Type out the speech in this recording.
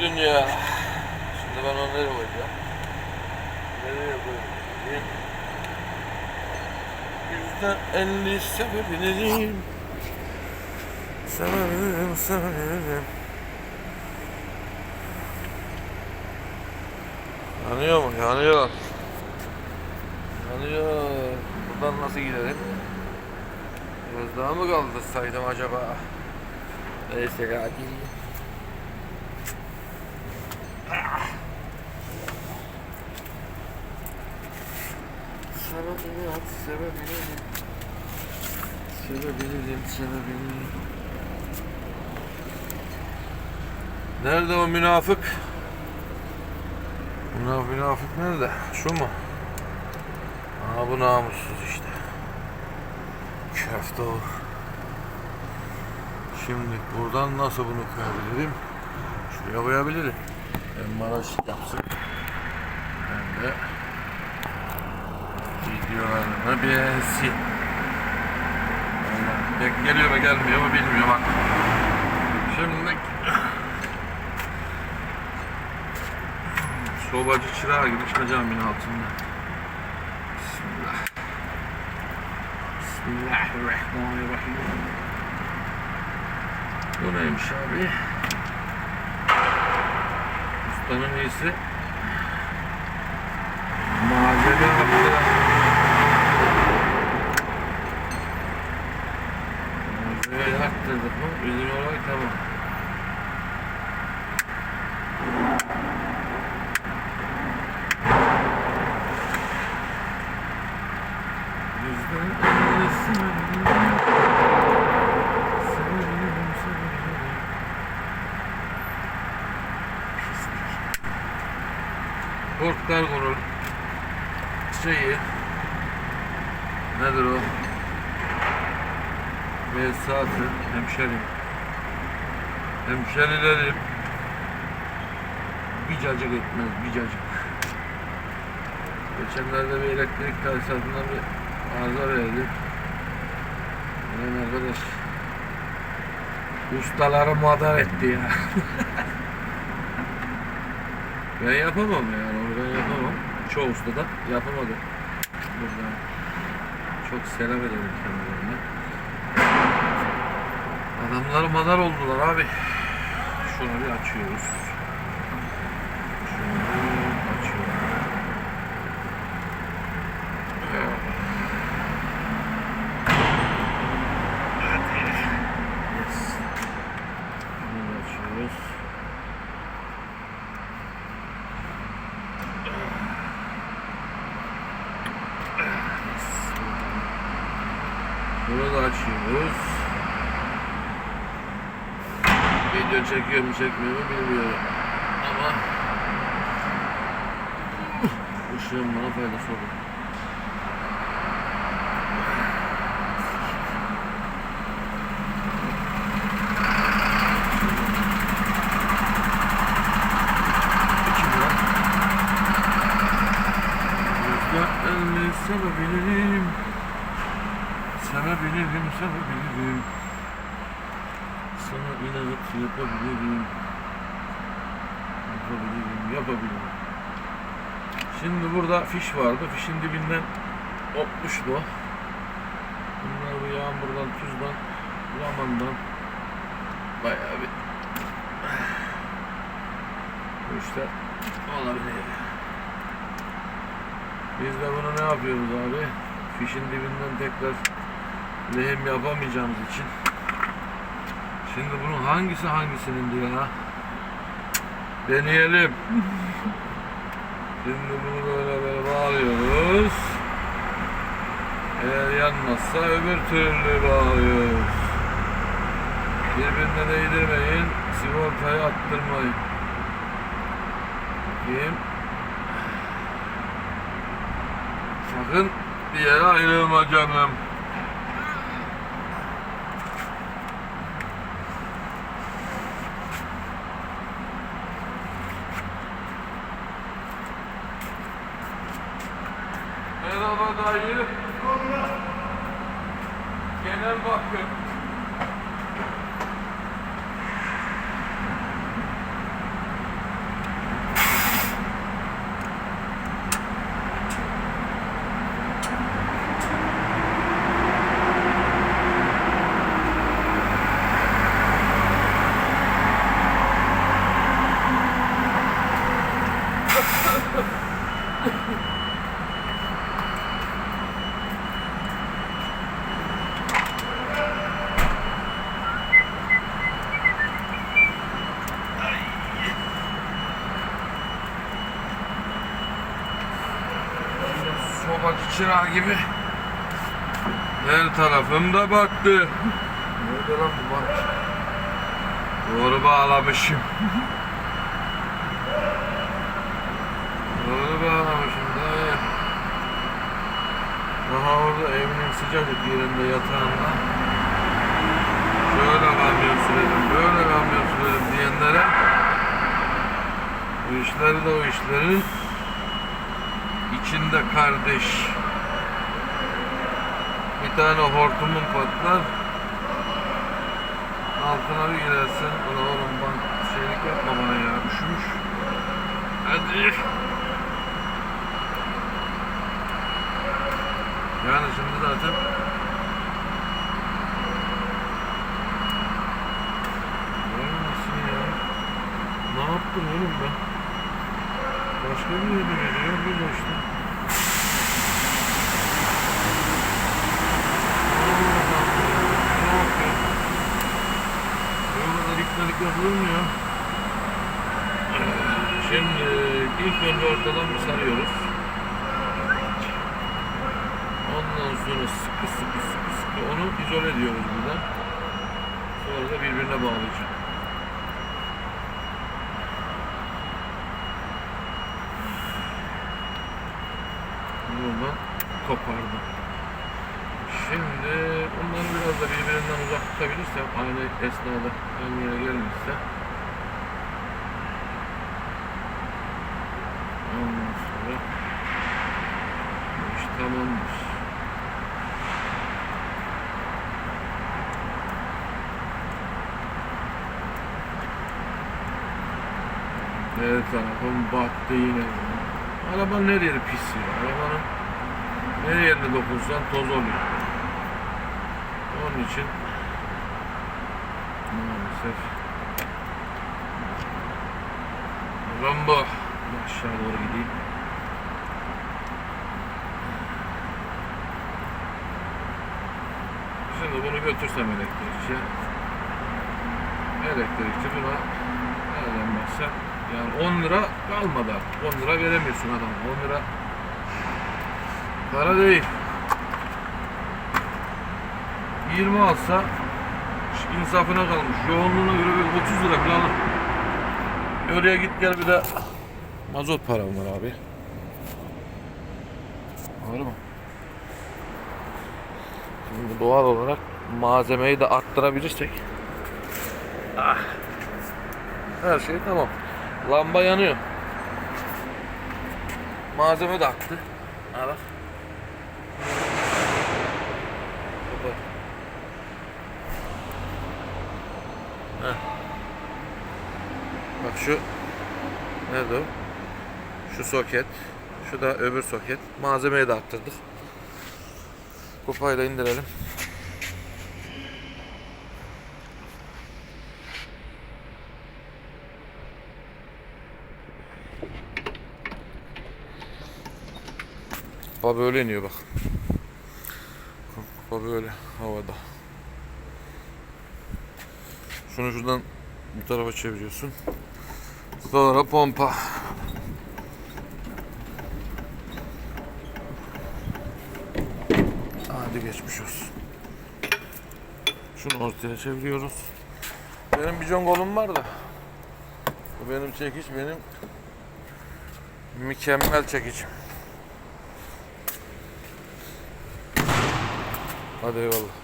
koydun ya? Şimdi ben onu nereye koyacağım? Nereye koyayım? %50 sevebilirim. Sevebilirim. Yanıyor mu? Yanıyor. Yanıyor. Buradan nasıl giderim? Biraz daha mı kaldırsaydım acaba? Neyse ya, gireyim. Sevebilirim. Nerede o münafık? Münafık nerede? Şu mu? Aha, bu namussuz işte. Köfte o. Şimdi buradan nasıl bunu koyabilirim? Şuraya koyabilirim. Ben Maraş yapsın. Ben de videolarını beğensin. Vallahi geliyor mu gelmiyor mu bilmiyorum bak. Şimdi sobacı çırağı gibi çıkacağım yine altında. Bismillahirrahmanirrahim. Bu neymiş abi? Ustanın iyisi. Malzeme yaptı. Malzemeyi arttırdık mı? Bizim olay tamam. Ford Cargo'nun şeyi nedir o? Vesatı hemşerilerim bir cacık etmez, bir cacık. Geçenlerde bir elektrik tesisatına bir arıza verdi. Ulan arkadaş, ustaları madar etti ya. Ben yapamam yani, onu ben yapamam. Çoğu usta da yapamadı. Buradan çok selam ederim kendilerine. Adamlar madar oldular abi. Şunu bir açıyoruz. Bunu da açıyoruz. Video çekiyor mu çekmiyor mu bilmiyorum. Ama ışığın bana faydası olur. Sevebilirim. Sana inanıp yapabilirim. Şimdi burada fiş vardı. Fişin dibinden kopmuş bu. Bunlar bu yağmurdan, tuzdan, zamandan bayağı bir bu işler olabilir. Biz de bunu ne yapıyoruz abi? Fişin dibinden tekrar lehim yapamayacağımız için. Şimdi bunun hangisinin ya? Deneyelim. Şimdi bunu böyle bağlıyoruz. Eğer yanmazsa öbür türlü bağlıyoruz. Birbirine değdirmeyin. Sigortayı attırmayın. Bakayım. Sakın bir yere ayrılma canım. Merhaba dayı. Genel bakım. Sobacı çırağı gibi. Her tarafım da battı. Nerede lan bu bant? Doğru bağlamışım. Doğru bağlamışım da. Daha orada evinin sıcacık yerinde yatağında. Şöyle kamyon sürelim, böyle kamyon sürelim diyenlere bu işleri de o işlerin içinde kardeş. Bir tane hortumun patlar, altına bir girersin. Ulan oğlum bak şeylik yapma bana ya, üşümüş. Hadi. Yani şimdi zaten nasıl ya? Ne yaptım oğlum ben? Başka bir yere veriyor, böyle işte. Yapılır mı ya? Şimdi ilk önce ortadan bir sarıyoruz. Ondan sonra sıkı onu izole ediyoruz buradan. Sonra da birbirine bağlayacağım. Buradan kopardım. Şimdi bunları biraz da birbirinden uzak tutabilirsem, aynı esnada aynı yere gelmişse, ondan sonra bu iş tamamdır. Her tarafım battı yine. Arabanın her yeri pis ya. Arabanın her yerine dokunsan toz oluyor. Onun için maalesef Rambo aşağı doğru gideyim. Şimdi bunu götürsem elektrikçiye, buna nereden baksa yani 10 lira kalmadı artık. 10 lira veremiyorsun adama. 10 lira para değil. 20 alsa insafına kalmış. Yoğunluğuna göre bir 30 lira falan. Oraya git gel, bir de mazot param var abi. Doğru mu? Şimdi doğal olarak malzemeyi de arttırabilirsek. Her şey tamam. Lamba yanıyor. Malzeme de arttı. Ha bak. Bak şu nerede o? Şu soket, şu da öbür soket. Malzemeyi de arttırdık. Kupayla indirelim. Kupa böyle iniyor bak. Kupa böyle havada. Şunu şuradan bu tarafa çeviriyorsun. Sonra pompa. Hadi geçmiş olsun. Şunu ortaya çeviriyoruz. Benim bir jongolum var da. Bu benim çekiç, benim mükemmel çekicim. Hadi eyvallah.